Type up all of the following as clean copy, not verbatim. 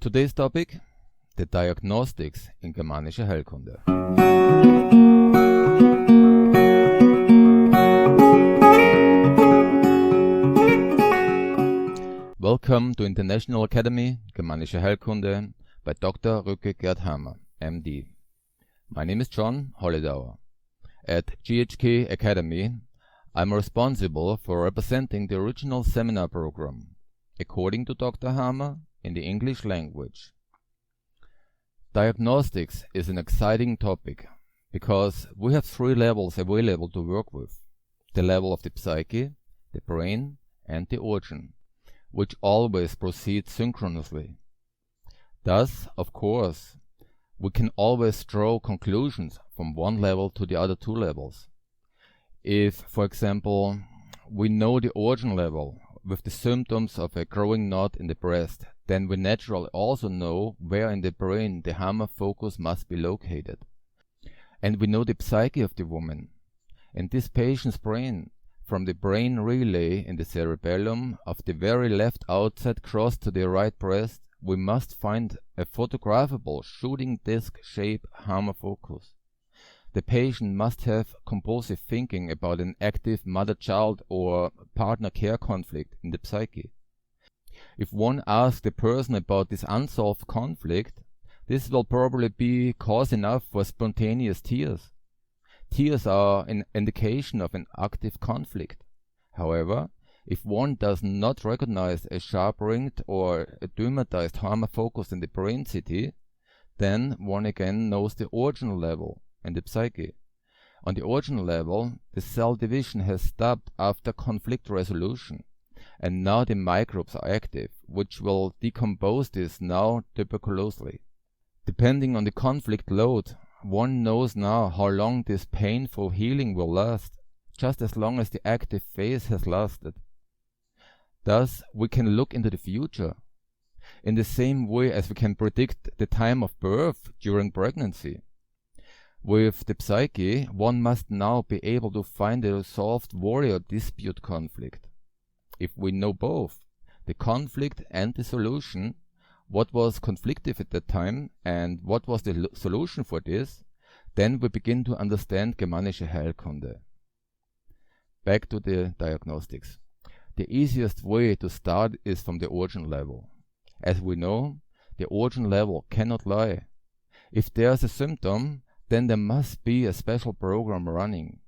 Today's topic: the Diagnostics in germanischer Heilkunde. Welcome to International Academy Germanische Heilkunde by Dr. Hamer, MD. My name is John Hollidauer. At GHK Academy, I'm responsible for representing the original seminar program, according to Dr. Hamer, in the English language. Diagnostics is an exciting topic because we have three levels available to work with: the level of the psyche, the brain, and the organ, which always proceed synchronously. Thus, of course, we can always draw conclusions from one level to the other two levels. If, for example, we know the organ level with the symptoms of a growing knot in the breast, then we naturally also know where in the brain the Hamer focus must be located. And we know the psyche of the woman. In this patient's brain, from the brain relay in the cerebellum of the very left outside cross to the right breast, we must find a photographable shooting disc-shaped Hamer focus. The patient must have compulsive thinking about an active mother-child or partner-care conflict in the psyche. If one asks the person about this unsolved conflict, this will probably be cause enough for spontaneous tears. Tears are an indication of an active conflict. However, if one does not recognize a sharp-ringed or a dermatized Hamer focus in the brain city, then one again knows the original level in the psyche. On the original level, the cell division has stopped after conflict resolution, and now the microbes are active, which will decompose this now tuberculously. Depending on the conflict load, one knows now how long this painful healing will last, just as long as the active phase has lasted. Thus, we can look into the future, in the same way as we can predict the time of birth during pregnancy. With the psyche, one must now be able to find a resolved warrior-dispute conflict. If we know both, the conflict and the solution, what was conflictive at that time and what was the solution for this, then we begin to understand germanische Heilkunde. Back to the diagnostics. The easiest way to start is from the organ level. As we know, the organ level cannot lie. If there's a symptom, then there must be a special program running.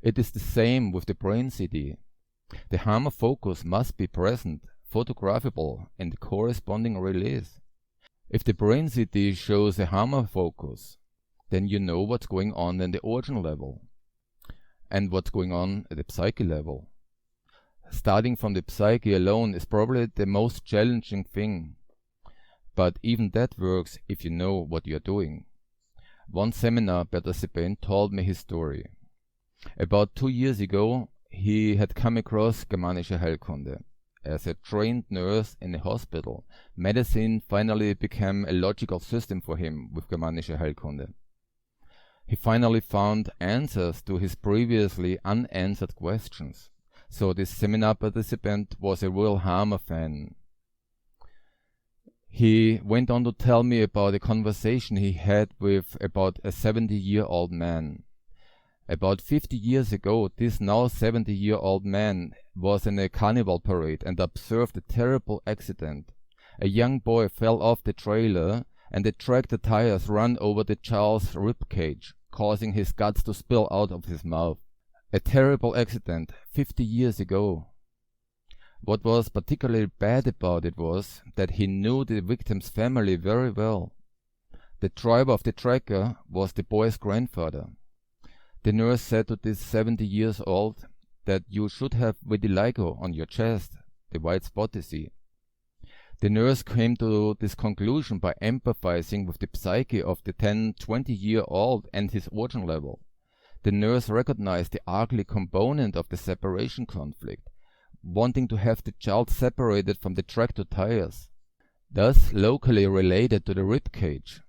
It is the same with the brain CD. The Hamer focus must be present, photographable in the corresponding relays. If the brain CD shows a Hamer focus, then you know what's going on in the organ level and what's going on at the psyche level. Starting from the psyche alone is probably the most challenging thing, but even that works if you know what you're doing. One seminar participant told me his story. About 2 years ago, he had come across germanische Heilkunde. As a trained nurse in a hospital, medicine finally became a logical system for him with germanische Heilkunde. He finally found answers to his previously unanswered questions. So this seminar participant was a real Hamer fan. He went on to tell me about a conversation he had with about a 70-year-old man. About 50 years ago, this now 70-year-old man was in a carnival parade and observed a terrible accident. A young boy fell off the trailer and the tractor tires ran over the child's rib cage, causing his guts to spill out of his mouth. A terrible accident 50 years ago. What was particularly bad about it was that he knew the victim's family very well. The driver of the tractor was the boy's grandfather. The nurse said to this 70-year-old that you should have vitiligo on your chest, the white spot you see. The nurse came to this conclusion by empathizing with the psyche of the 10-20-year-old and his organ level. The nurse recognized the ugly component of the separation conflict, wanting to have the child separated from the tractor tires, thus locally related to the rib cage.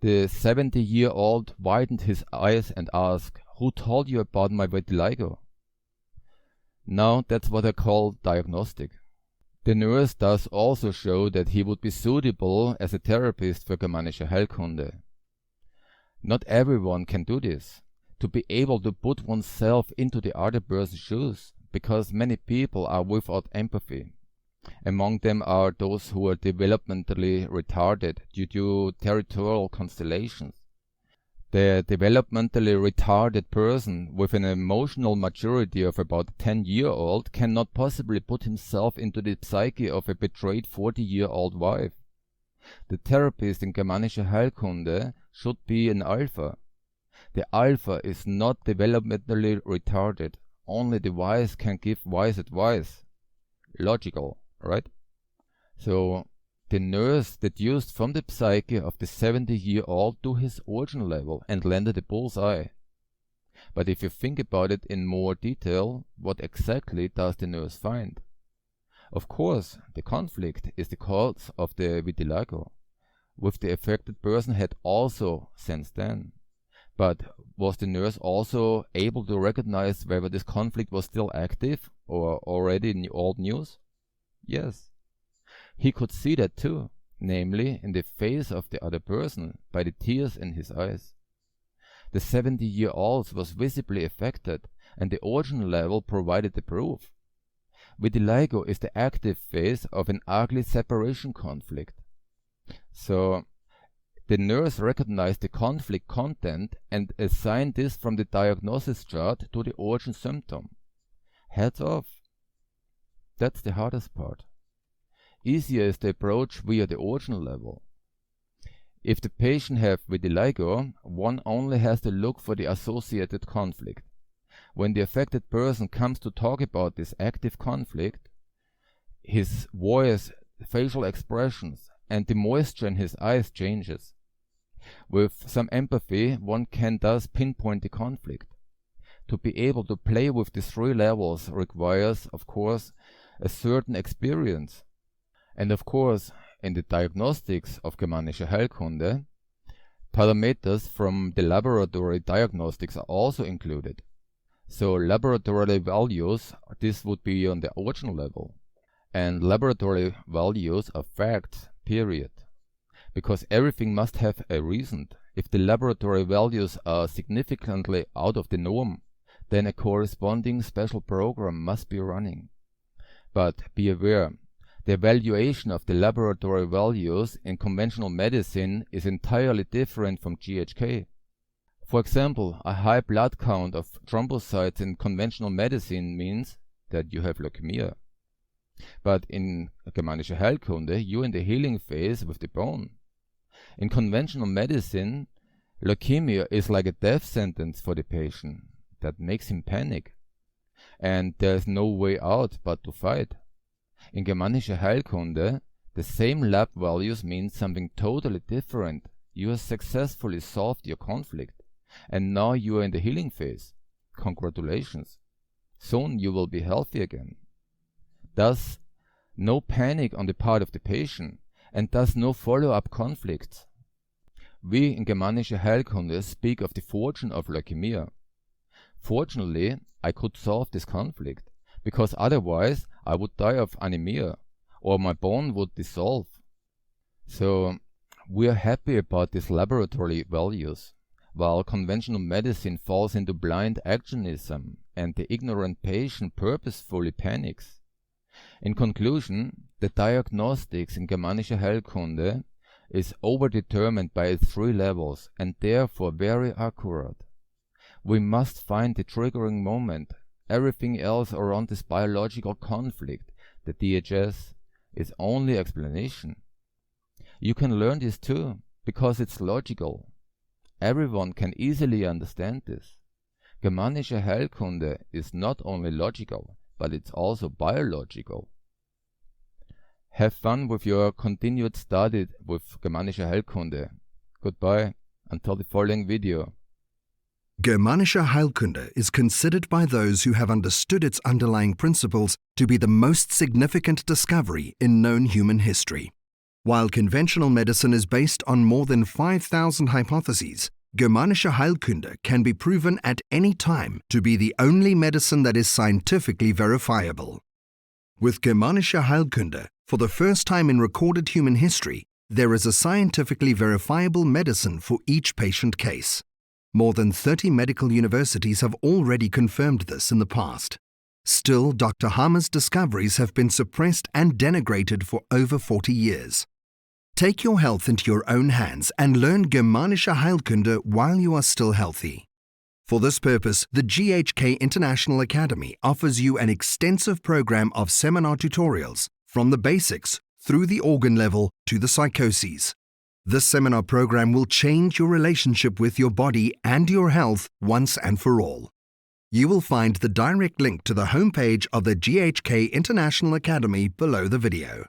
The 70-year-old widened his eyes and asked, "Who told you about my vitiligo?" Now that's what I call diagnostic. The nurse does also show that he would be suitable as a therapist for germanische Heilkunde. Not everyone can do this, to be able to put oneself into the other person's shoes, because many people are without empathy. Among them are those who are developmentally retarded due to territorial constellations. The developmentally retarded person with an emotional maturity of about a 10-year-old cannot possibly put himself into the psyche of a betrayed 40-year-old wife. The therapist in germanische Heilkunde should be an alpha. The alpha is not developmentally retarded. Only the wise can give wise advice. Logical, right? So the nurse deduced from the psyche of the 70-year-old to his origin level and landed a bullseye. But if you think about it in more detail, what exactly does the nurse find? Of course, the conflict is the cause of the vitiligo, which the affected person had also since then. But was the nurse also able to recognize whether this conflict was still active or already in old news? Yes. He could see that too, namely in the face of the other person, by the tears in his eyes. The 70-year-old was visibly affected, and the origin level provided the proof. Vitiligo is the active phase of an ugly separation conflict. So the nurse recognized the conflict content and assigned this from the diagnosis chart to the origin symptom. Heads off. That's the hardest part. Easier is the approach via the origin level. If the patient have vitiligo, one only has to look for the associated conflict. When the affected person comes to talk about this active conflict, his voice, facial expressions, and the moisture in his eyes changes. With some empathy, one can thus pinpoint the conflict. To be able to play with the three levels requires, of course, a certain experience. And of course, in the diagnostics of germanische Heilkunde, parameters from the laboratory diagnostics are also included. So laboratory values, this would be on the origin level. And laboratory values are facts, period. Because everything must have a reason. If the laboratory values are significantly out of the norm, then a corresponding special program must be running. But be aware, the evaluation of the laboratory values in conventional medicine is entirely different from GHK. For example, a high blood count of thrombocytes in conventional medicine means that you have leukemia. But in germanische Heilkunde, you're in the healing phase with the bone. In conventional medicine, leukemia is like a death sentence for the patient. That makes him panic. And there's no way out but to fight. In germanische Heilkunde, the same lab values mean something totally different. You have successfully solved your conflict, and now you are in the healing phase. Congratulations. Soon you will be healthy again. Thus, no panic on the part of the patient, and thus no follow-up conflicts. We in germanische Heilkunde speak of the fortune of leukemia. Fortunately, I could solve this conflict, because otherwise I would die of anemia, or my bone would dissolve. So we are happy about these laboratory values, while conventional medicine falls into blind actionism and the ignorant patient purposefully panics. In conclusion, the diagnostics in germanische Heilkunde is overdetermined by its three levels and therefore very accurate. We must find the triggering moment. Everything else around this biological conflict, the DHS, is only explanation. You can learn this too, because it's logical. Everyone can easily understand this. Germanische Heilkunde is not only logical, but it's also biological. Have fun with your continued study with germanische Heilkunde. Goodbye, until the following video. Germanische Heilkunde is considered by those who have understood its underlying principles to be the most significant discovery in known human history. While conventional medicine is based on more than 5,000 hypotheses, Germanische Heilkunde can be proven at any time to be the only medicine that is scientifically verifiable. With Germanische Heilkunde, for the first time in recorded human history, there is a scientifically verifiable medicine for each patient case. More than 30 medical universities have already confirmed this in the past. Still, Dr. Hamer's discoveries have been suppressed and denigrated for over 40 years. Take your health into your own hands and learn Germanische Heilkunde while you are still healthy. For this purpose, the GHK International Academy offers you an extensive program of seminar tutorials from the basics through the organ level to the psychoses. This seminar program will change your relationship with your body and your health once and for all. You will find the direct link to the homepage of the GHK International Academy below the video.